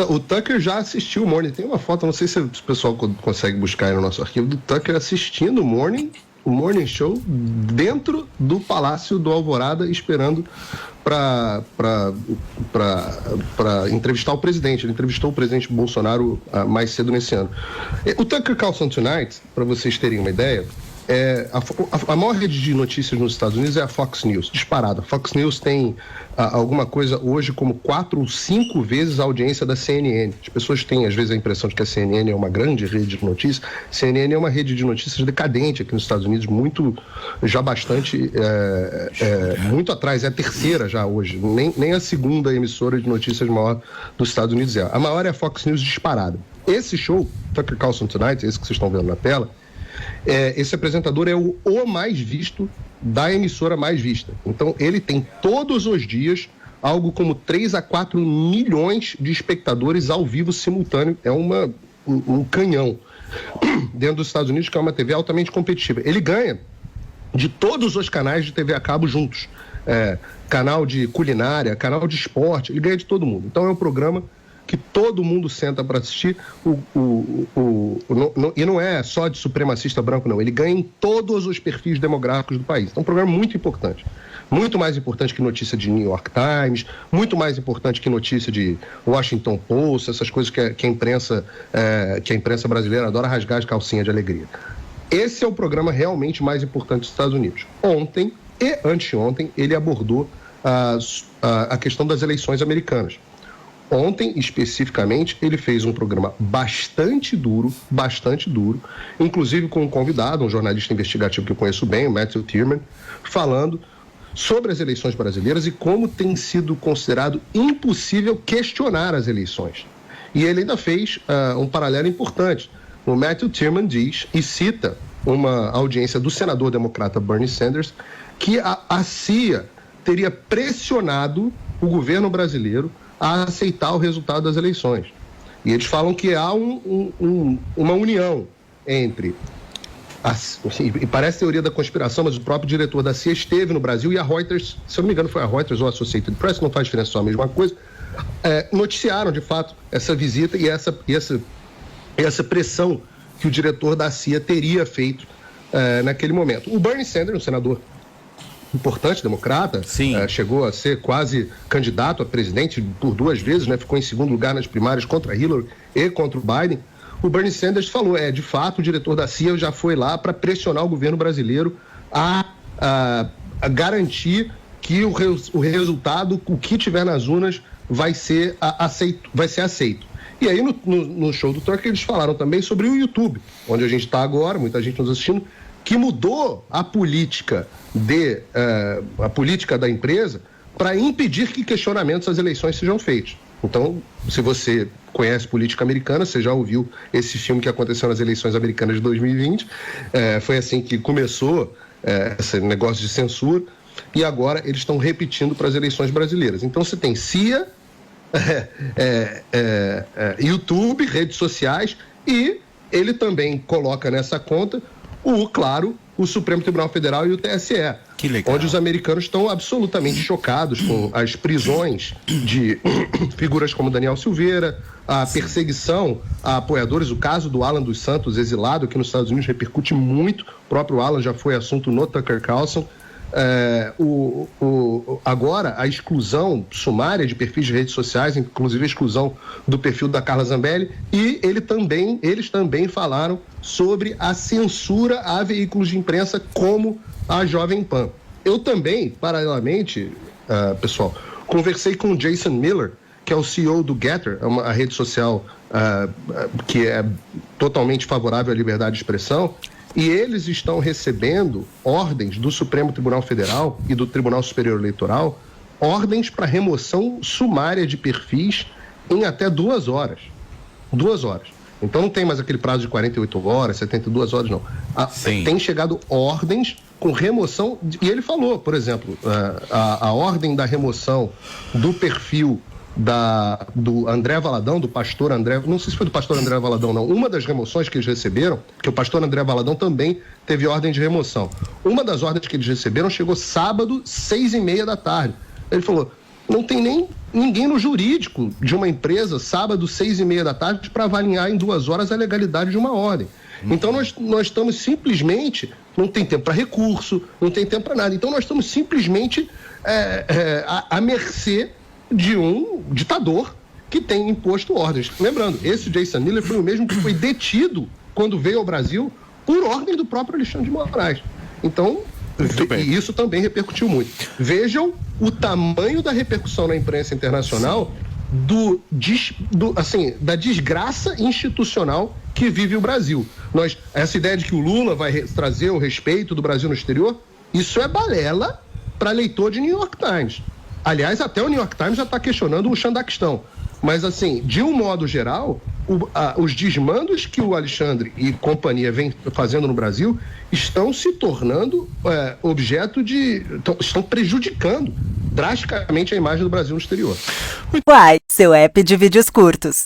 O Tucker já assistiu o Morning. Tem uma foto, não sei se o pessoal consegue buscar aí no nosso arquivo, do Tucker assistindo o Morning Show dentro do Palácio do Alvorada, esperando para entrevistar o presidente. Ele entrevistou o presidente Bolsonaro mais cedo nesse ano. O Tucker Carlson Tonight, para vocês terem uma ideia, a maior rede de notícias nos Estados Unidos é a Fox News, disparada. A Fox News tem alguma coisa hoje como 4 ou 5 vezes a audiência da CNN. As pessoas têm, às vezes, a impressão de que a CNN é uma grande rede de notícias. A CNN é uma rede de notícias decadente aqui nos Estados Unidos, muito atrás. É a terceira já hoje, nem a segunda emissora de notícias maior dos Estados Unidos é. A maior é a Fox News, disparada. Esse show, Tucker Carlson Tonight, esse que vocês estão vendo na tela, esse apresentador é o mais visto da emissora mais vista. Então, ele tem todos os dias algo como 3 a 4 milhões de espectadores ao vivo simultâneo. É um canhão dentro dos Estados Unidos, que é uma TV altamente competitiva. Ele ganha de todos os canais de TV a cabo juntos. Canal de culinária, canal de esporte, ele ganha de todo mundo. Então, é um programa que todo mundo senta para assistir, e não é só de supremacista branco, não. Ele ganha em todos os perfis demográficos do país. Então, é um programa muito importante. Muito mais importante que notícia de New York Times, muito mais importante que notícia de Washington Post, essas coisas que a imprensa brasileira adora rasgar as calcinhas de alegria. Esse é o programa realmente mais importante dos Estados Unidos. Ontem e anteontem, ele abordou a questão das eleições americanas. Ontem, especificamente, ele fez um programa bastante duro, inclusive com um convidado, um jornalista investigativo que eu conheço bem, o Matthew Tierman, falando sobre as eleições brasileiras e como tem sido considerado impossível questionar as eleições. E ele ainda fez um paralelo importante. O Matthew Tierman diz e cita uma audiência do senador democrata Bernie Sanders que a CIA teria pressionado o governo brasileiro a aceitar o resultado das eleições. E eles falam que há uma união entre... E parece teoria da conspiração, mas o próprio diretor da CIA esteve no Brasil e a Reuters, se eu não me engano foi a Reuters ou a Associated Press, não faz diferença, só a mesma coisa, noticiaram de fato essa visita e essa pressão que o diretor da CIA teria feito naquele momento. O Bernie Sanders, um senador importante, democrata, chegou a ser quase candidato a presidente por 2 vezes, ficou em segundo lugar nas primárias contra Hillary e contra o Biden. O Bernie Sanders falou, de fato, o diretor da CIA já foi lá para pressionar o governo brasileiro a garantir que o resultado, o que tiver nas urnas, vai ser aceito. E aí, no show do Tucker, eles falaram também sobre o YouTube, onde a gente está agora, muita gente nos assistindo, que mudou a política da empresa para impedir que questionamentos às eleições sejam feitos. Então, se você conhece política americana, você já ouviu esse filme que aconteceu nas eleições americanas de 2020, foi assim que começou esse negócio de censura, e agora eles estão repetindo para as eleições brasileiras. Então, você tem CIA, YouTube, redes sociais, e ele também coloca nessa conta o Supremo Tribunal Federal e o TSE, que legal. Onde os americanos estão absolutamente chocados com as prisões de figuras como Daniel Silveira, a perseguição a apoiadores, o caso do Alan dos Santos, exilado aqui nos Estados Unidos, repercute muito, o próprio Alan já foi assunto no Tucker Carlson. Agora, a exclusão sumária de perfis de redes sociais, inclusive a exclusão do perfil da Carla Zambelli, e eles também falaram sobre a censura a veículos de imprensa como a Jovem Pan. Eu também, paralelamente, pessoal, conversei com o Jason Miller, que é o CEO do Getter, a rede social que é totalmente favorável à liberdade de expressão, e eles estão recebendo ordens do Supremo Tribunal Federal e do Tribunal Superior Eleitoral, ordens para remoção sumária de perfis em até 2 horas. 2 horas. Então não tem mais aquele prazo de 48 horas, 72 horas, não. Tem chegado ordens com remoção, e ele falou, por exemplo, a ordem da remoção do perfil do André Valadão, do pastor André, não sei se foi do pastor André Valadão, não. Uma das remoções que eles receberam, porque o pastor André Valadão também teve ordem de remoção. Uma das ordens que eles receberam chegou sábado, 6h30 da tarde. Ele falou, não tem nem ninguém no jurídico de uma empresa, sábado, 6h30 da tarde, para avaliar em 2 horas a legalidade de uma ordem. Então nós estamos simplesmente, não tem tempo para recurso, não tem tempo para nada. Então nós estamos simplesmente à mercê de um ditador que tem imposto ordens. Lembrando, esse Jason Miller foi o mesmo que foi detido quando veio ao Brasil por ordem do próprio Alexandre de Moraes. Então, e isso também repercutiu muito. Vejam o tamanho da repercussão na imprensa internacional da desgraça institucional que vive o Brasil. Essa ideia de que o Lula vai trazer o respeito do Brasil no exterior, isso é balela para leitor de New York Times. Aliás, até o New York Times já está questionando o Xandaquistão. Mas, assim, de um modo geral, os desmandos que o Alexandre e companhia vem fazendo no Brasil estão se tornando objeto de... estão prejudicando drasticamente a imagem do Brasil no exterior. Uai, seu app de vídeos curtos.